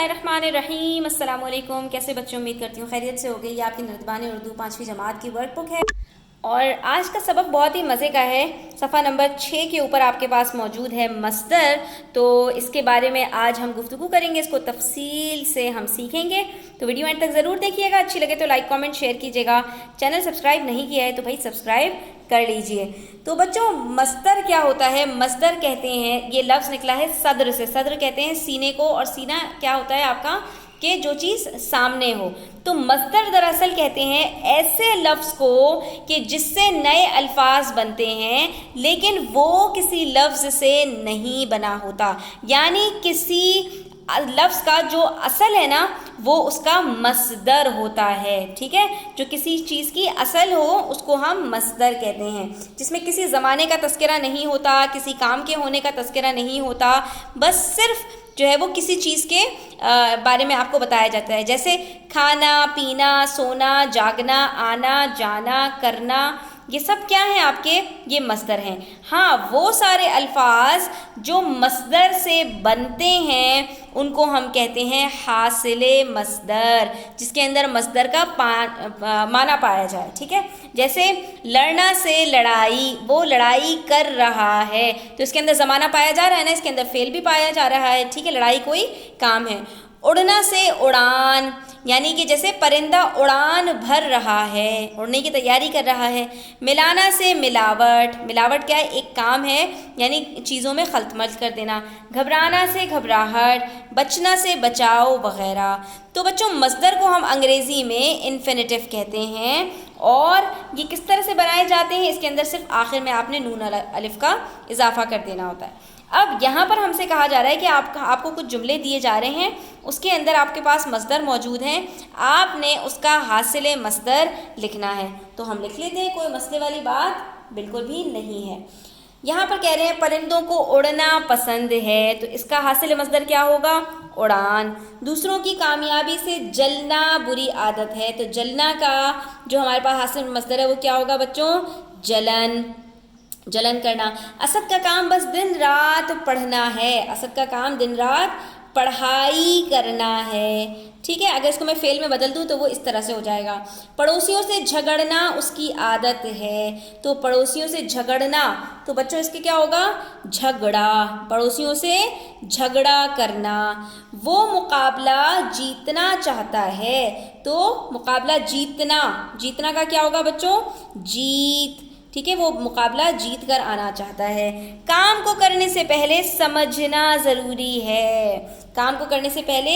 बिस्मिल्लाहिर्रहमानिर्रहीम। अस्सलाम वालेकुम। कैसे बच्चे, उम्मीद करती हूँ खैरियत से हो गई। ये आपकी नर्दबान उर्दू 5वीं जमात की वर्क बुक है और आज का सबक बहुत ही मज़े का है। सफ़ा नंबर 6 के ऊपर आपके पास मौजूद है मस्दर। तो इसके बारे में आज हम गुफ्तगू करेंगे, इसको तफसील से हम सीखेंगे। तो वीडियो एंड तक ज़रूर देखिएगा। अच्छी लगे तो लाइक कमेंट शेयर कीजिएगा। चैनल सब्सक्राइब नहीं किया है तो भाई सब्सक्राइब कर लीजिए। तो बच्चों, मस्दर क्या होता है? मस्दर कहते हैं, ये लफ्ज़ निकला है सदर से। सदर कहते हैं सीने को, और सीना क्या होता है आपका कि जो चीज़ सामने हो। तो मस्दर दरअसल कहते हैं ऐसे लफ्ज़ को कि जिससे नए अल्फाज बनते हैं लेकिन वो किसी लफ्ज़ से नहीं बना होता। यानी किसी लफ्ज़ का जो असल है ना वो उसका मस्दर होता है। ठीक है, जो किसी चीज़ की असल हो उसको हम मस्दर कहते हैं, जिसमें किसी ज़माने का तज़किरा नहीं होता, किसी काम के होने का तज़किरा नहीं होता, बस सिर्फ जो है वो किसी चीज़ के बारे में आपको बताया जाता है। जैसे खाना पीना, सोना, जागना, आना जाना, करना, ये सब क्या हैं आपके? ये मस्दर हैं। हाँ, वो सारे अल्फाज जो मस्दर से बनते हैं उनको हम कहते हैं हासिले मस्दर, जिसके अंदर मस्दर का माना पाया जाए। ठीक है, जैसे लड़ना से लड़ाई, वो लड़ाई कर रहा है तो इसके अंदर ज़माना पाया जा रहा है ना, इसके अंदर फेल भी पाया जा रहा है। ठीक है, लड़ाई कोई काम है। उड़ना से उड़ान, यानी कि जैसे परिंदा उड़ान भर रहा है, उड़ने की तैयारी कर रहा है। मिलाना से मिलावट, मिलावट क्या है? एक काम है, यानी चीज़ों में खलतमल कर देना। घबराना से घबराहट, बचना से बचाव वगैरह। तो बच्चों, मस्दर को हम अंग्रेज़ी में इन्फिनेटिव कहते हैं और ये किस तरह से बनाए जाते हैं? इसके अंदर सिर्फ आखिर में आपने नून अलिफ का इजाफा कर देना होता है। अब यहाँ पर हमसे कहा जा रहा है कि आपको कुछ जुमले दिए जा रहे हैं, उसके अंदर आपके पास मस्दर मौजूद हैं, आपने उसका हासिले मस्दर लिखना है। तो हम लिख लेते हैं, कोई मसले वाली बात बिल्कुल भी नहीं है। यहाँ पर कह रहे हैं परिंदों को उड़ना पसंद है, तो इसका हासिल मस्दर क्या होगा? उड़ान। दूसरों की कामयाबी से जलना बुरी आदत है, तो जलना का जो हमारे पास हासिल मस्दर है वो क्या होगा बच्चों? जलन, जलन करना। असद का काम बस दिन रात पढ़ना है, असद का काम दिन रात पढ़ाई करना है। ठीक है, अगर इसको मैं फेल में बदल दूं तो वो इस तरह से हो जाएगा। पड़ोसियों से झगड़ना उसकी आदत है, तो पड़ोसियों से झगड़ना, तो बच्चों इसके क्या होगा? झगड़ा, पड़ोसियों से झगड़ा करना। वो मुकाबला जीतना चाहता है, तो मुकाबला जीतना, जीतना का क्या होगा बच्चों? जीत। ठीक है, वो मुकाबला जीत कर आना चाहता है। काम को करने से पहले समझना ज़रूरी है, काम को करने से पहले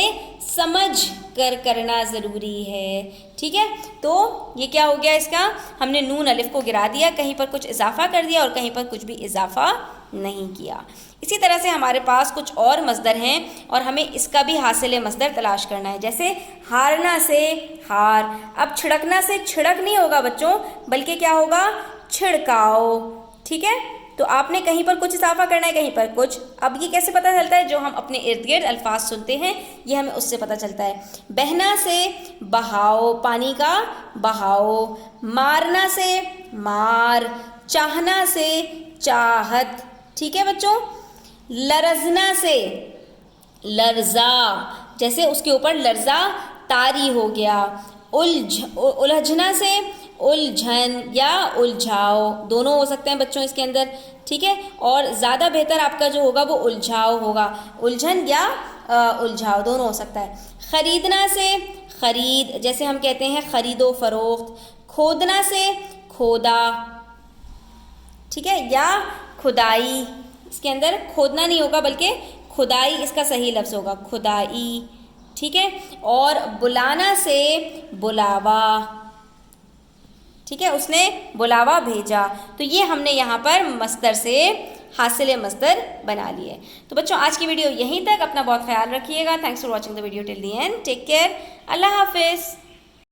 समझ कर करना ज़रूरी है। ठीक है, तो ये क्या हो गया? इसका हमने नून अलिफ को गिरा दिया, कहीं पर कुछ इजाफा कर दिया और कहीं पर कुछ भी इजाफा नहीं किया। इसी तरह से हमारे पास कुछ और मस्दर हैं और हमें इसका भी हासिल मस्दर तलाश करना है। जैसे हारना से हार, अब छिड़कना से छिड़क नहीं होगा बच्चों, बल्कि क्या होगा? छिड़काओ। ठीक है, तो आपने कहीं पर कुछ इजाफा करना है, कहीं पर कुछ। अब ये कैसे पता चलता है? जो हम अपने इर्द गिर्द अल्फाज सुनते हैं ये हमें उससे पता चलता है। बहना से बहाओ, पानी का बहाओ। मारना से मार, चाहना से चाहत। ठीक है बच्चों, लरजना से लर्जा, जैसे उसके ऊपर लर्जा तारी हो गया। उलझना से उलझन या उलझाओ, दोनों हो सकते हैं बच्चों इसके अंदर। ठीक है, और ज़्यादा बेहतर आपका जो होगा वो उलझाओ होगा, उलझन या उलझाओ दोनों हो सकता है। ख़रीदना से ख़रीद, जैसे हम कहते हैं ख़रीदो फरोख्त। खोदना से खोदा, ठीक है, या खुदाई, इसके अंदर खोदना नहीं होगा बल्कि खुदाई इसका सही लफ्ज़ होगा, खुदाई। ठीक है, और बुलाना से बुलावा। ठीक है, उसने बुलावा भेजा, तो ये हमने यहाँ पर मस्दर से हासिल मस्दर बना लिए। तो बच्चों, आज की वीडियो यहीं तक। अपना बहुत ख्याल रखिएगा। Thanks for watching the video till the end. Take care. अल्लाह हाफिज़।